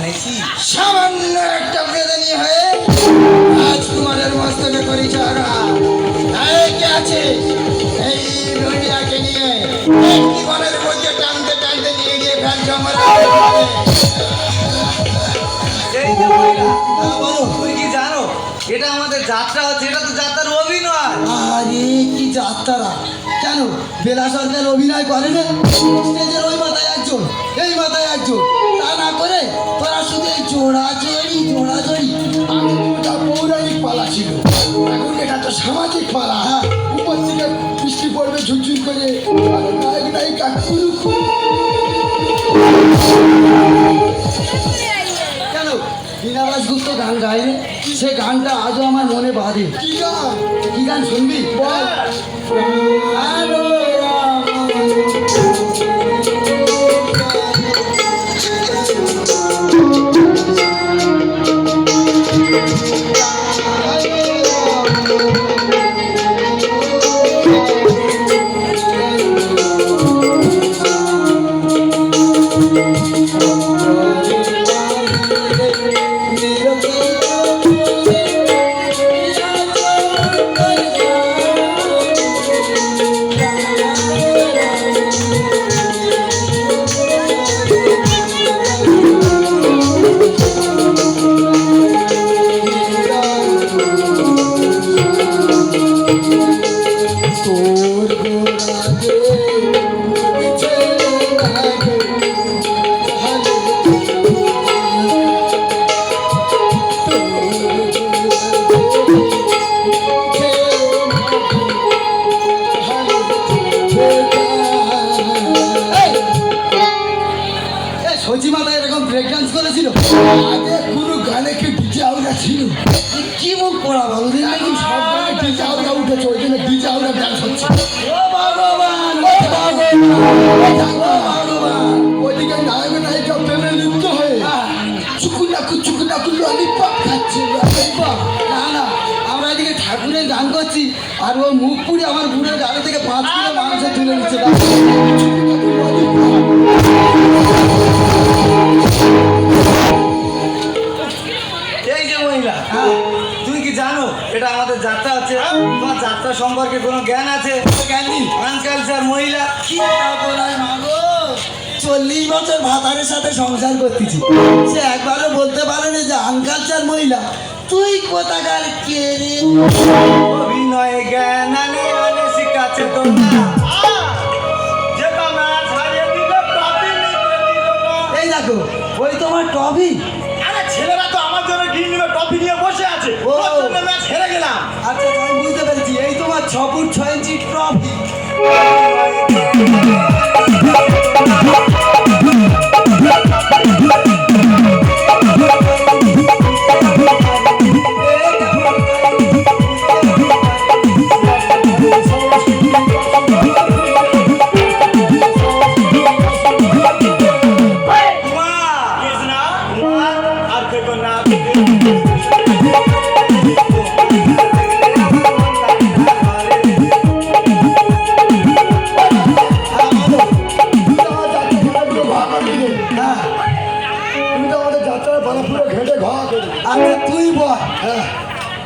নাকি? সামান্য একটা বেদনী হয়ে রাজকুমারের মস্তকে করেছ আঘাত। কে আছে এই মহিলাকে নিয়ে একটি বনের মধ্যে টানতে টানতে নিয়ে গিয়ে ফ্যান জঙ্গলে এই যে মহিলা, তুই কি জানো এটা আমাদের যাত্রা হচ্ছে? এটা তো যাত্রার অভিনয়। আরে কি যাত্রা! কেন বেলা সরকার অভিনয় করে না? স্টেজের ওই মাথায় একজন, এই মাথায় একজন, তা না করে তোরা শুধু এই জোড়াজড়ি জোড়াজড়ি। আগে ওটা পৌরাণিক পালা ছিল, এখন এটা তো সামাজিক পালা। উপর থেকে বৃষ্টি পড়বে ঝুরঝুর করে, আর নায়ক নায়িকা কেন বীণা দাশগুপ্ত গান গায় রে? সে গানটা আজও আমার মনে বাঁধে। কি গান? কি গান শুনবি? বল। আলো আগে কোনো গানে কি ডিজে আউরা ছিল? কি মুখ পড়া ভালো দিন নাকি সব গানে ডিজে আউরা উঠেছে, ওই জন্য ডিজে আউরা ডান্স হচ্ছে। ও ভগবান, ও ভগবান। ওইদিকে নায়ক নায়িকা প্রেমে লিপ্ত হয়ে চুকুনাকু ললিপপ খাচ্ছে। না না, আমরা এদিকে ঠাকুরের গান করছি আর ও মুখ পুড়ে আমার বুড়ের গাড়ি থেকে 5 কিলো মাংস তুলে নিচ্ছে। এই যে মহিলা, তুমি কি জানো এটা আমাদের যাত্রা হচ্ছে? তোমার যাত্রা সম্পর্কে কোনো জ্ঞান আছে? জ্ঞান নেই। আনকালচার মহিলা কি বলার মাগো, 40 বছর ভাতারের সাথে সংসার করতেছি, সে একবারও বলতে পারে না যে আনকালচার মহিলা। তুই কোথাকার কে রে? অভিনয়ে জ্ঞান আনে আনে শিখাচ্ছে তো না। এই দেখো, ওই তোমার টবি। আরে ছেলেরা তো আমার জন্য গ্রিন লিভের টপি নিয়ে বসে আছে, ও। ওর জন্য ম্যাচ হেরে গেলাম। আচ্ছা আমি বুঝতে পেরেছি, এই তোমার 6 ফুট 6 ইঞ্চি ট্রফি। আচ্ছা তুই বল,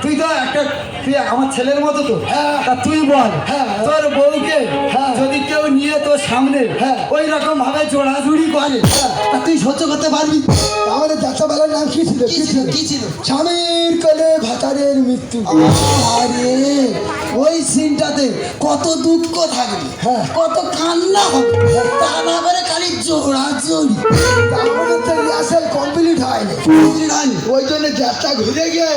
তুই তো একটা, তুই আমার ছেলের মতো তো, তা তুই বল তোর বউকে যদি কেউ নিয়ে তোর সামনে ওই রকম ভাবে জোড়াজুড়ি করে, তা তুই সহ্য করতে পারবি? আমাদের যাত্রাপালার নাম কি ছিল? কি ছিল? স্বামীর কোলে ভাতারের মৃত্যু। আরে ওই সিনটাতে কত দুঃখ থাকবে, কত কান্না হবে, তা না করে খালি জোড়াজুড়ি। আমাদের তো রিহার্সাল কমপ্লিট হয়নি, ওই জন্য যাত্রা ঘুরে গিয়ে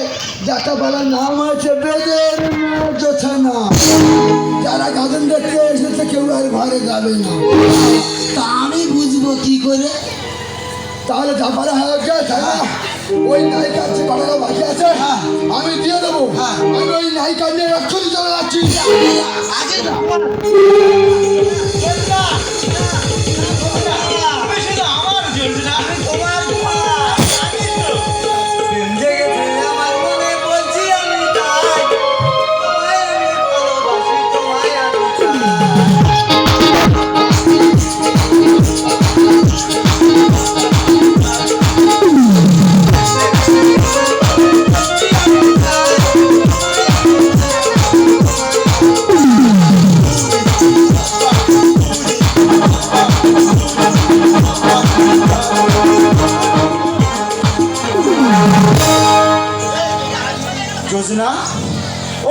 যাত্রাপালার নাম হয়েছে বেদের জোছানা। যারা গাজন দেখতে এসেছে কেউ আর ঘরে যাবে না। তা আমি বুঝবো কি করে? তাহলে যাপালা হয়ে গেছে না, ওই নায়িকার যে টাকা বাকি আছে আমি দিয়ে দেবো। আমি ওই নায়িকা নিয়ে এক্ষুনি চলে যাচ্ছি। আগে না। আমার জন্য না, তোমার প্রেম জেগেছে আমার মনে, বলছি আমি তাই। তোমায় আমি ভালোবাসি, তোমায় আমি চাই। যোজনা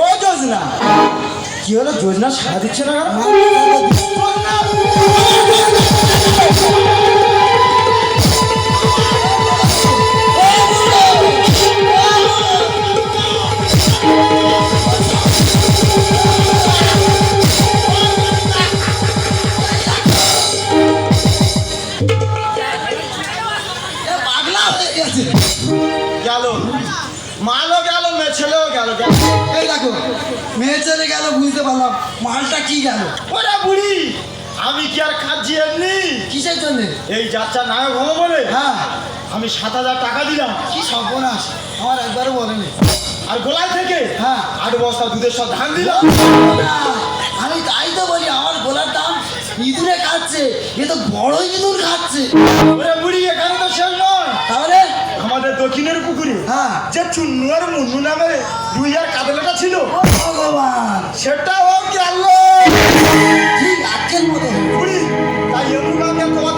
ও যোজনা কি হলো যোজনা সারা দিচ্ছে না কেন? পাগলা হয়ে গেছে। গেল মালও গেল মেয়ে ছেলেও গেল গেল। এই দেখো মেয়ে ছেলে গেল বুঝতে পারলাম, মালটা কি গেল? ওরা বুড়ি আমি কি আর খাচ্ছি এমনি? কিসের জন্য? এই যাত্রা নায়ক হবো বলে হ্যাঁ, আমি 7,000 টাকা দিলাম। কি সর্বনাশ, আমার একবারও বলেনি। আর গোলায় থেকে হ্যাঁ। 8 বস্তা দুধের সব ধান দিলাম। আমি তাই তো বলি, আমার গোলার দাম ইঁদুরে খাচ্ছে, এ তো বড় ইঁদুর খাচ্ছে। ওরে বুড়ি এখানে তো শেষ নয়, তাহলে আমাদের দক্ষিণের পুকুরে হ্যাঁ, যে চুন্নু আর মুন্নু নামে দুই আর কাতলাটা ছিল ও ভগবান, সেটাও গেল। ঠিক আজকের মতো। বুড়ি তাই এমন তোমার